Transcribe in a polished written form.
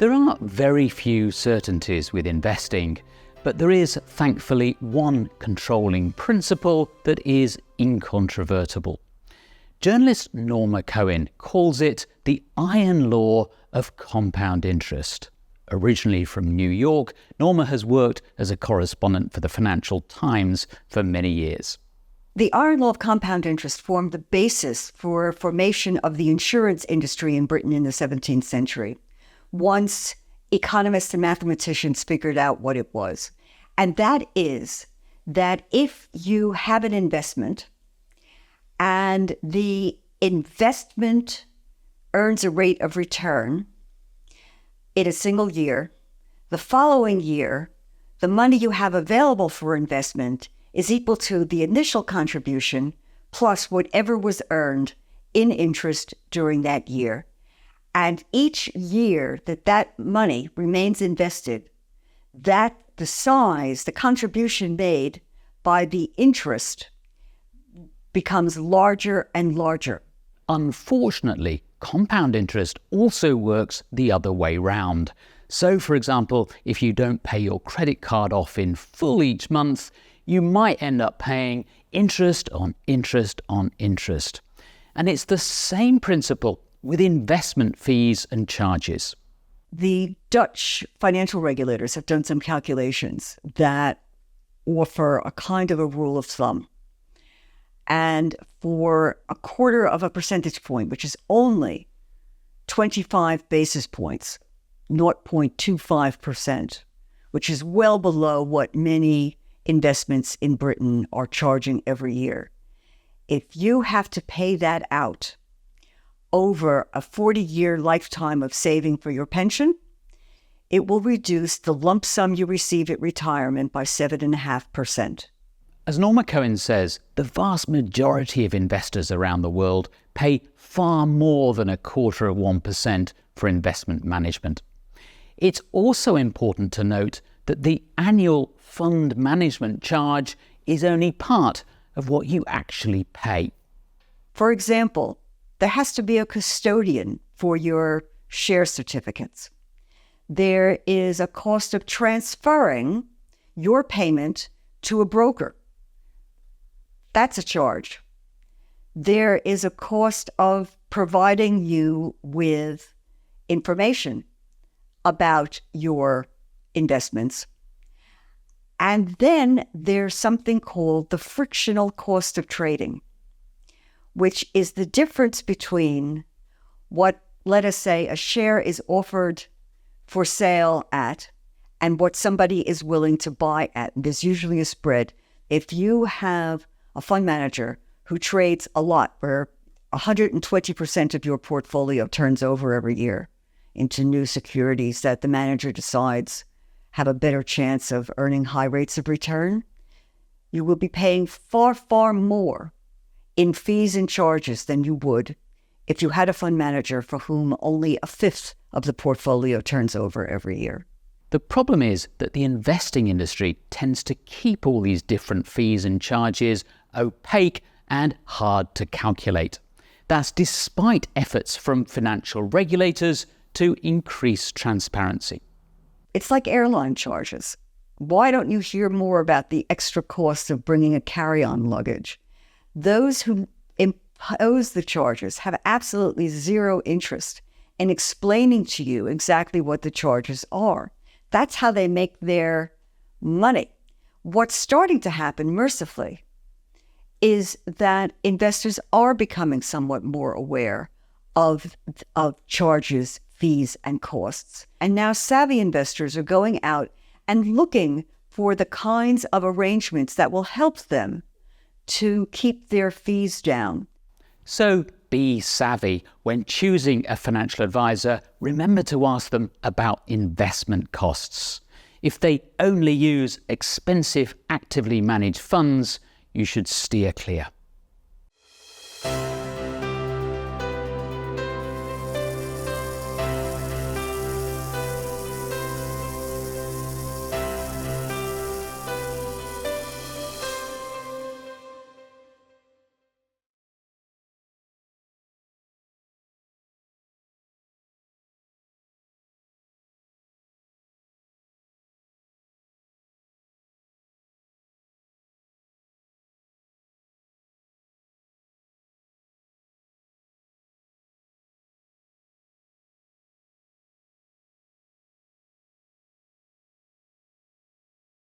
There are very few certainties with investing, but there is thankfully one controlling principle that is incontrovertible. Journalist Norma Cohen calls it the iron law of compound interest. Originally from New York, Norma has worked as a correspondent for the Financial Times for many years. The iron law of compound interest formed the basis for formation of the insurance industry in Britain in the 17th century, once economists and mathematicians figured out what it was. And that is that if you have an investment and the investment earns a rate of return in a single year, the following year, the money you have available for investment is equal to the initial contribution plus whatever was earned in interest during that year. And each year that money remains invested, that the size, the contribution made by the interest becomes larger and larger. Unfortunately, compound interest also works the other way round. So, for example, if you don't pay your credit card off in full each month, you might end up paying interest on interest on interest. And it's the same principle with investment fees and charges. The Dutch financial regulators have done some calculations that offer a kind of a rule of thumb. And for 1/4 of a percentage point, which is only 25 basis points, 0.25%, which is well below what many investments in Britain are charging every year. If you have to pay that out over a 40-year lifetime of saving for your pension, it will reduce the lump sum you receive at retirement by 7.5%. As Norma Cohen says, the vast majority of investors around the world pay far more than 0.25% for investment management. It's also important to note that the annual fund management charge is only part of what you actually pay. For example, there has to be a custodian for your share certificates. There is a cost of transferring your payment to a broker. That's a charge. There is a cost of providing you with information about your investments. And then there's something called the frictional cost of trading, which is the difference between what, let us say, a share is offered for sale at and what somebody is willing to buy at. There's usually a spread. If you have a fund manager who trades a lot, where 120% of your portfolio turns over every year into new securities that the manager decides have a better chance of earning high rates of return, you will be paying far, far more in fees and charges than you would if you had a fund manager for whom only 1/5 of the portfolio turns over every year. The problem is that the investing industry tends to keep all these different fees and charges opaque and hard to calculate. That's despite efforts from financial regulators to increase transparency. It's like airline charges. Why don't you hear more about the extra cost of bringing a carry-on luggage? Those who impose the charges have absolutely zero interest in explaining to you exactly what the charges are. That's how they make their money. What's starting to happen, mercifully, is that investors are becoming somewhat more aware of charges, fees, and costs. And now savvy investors are going out and looking for the kinds of arrangements that will help them to keep their fees down. So be savvy. When choosing a financial advisor, remember to ask them about investment costs. If they only use expensive, actively managed funds, you should steer clear.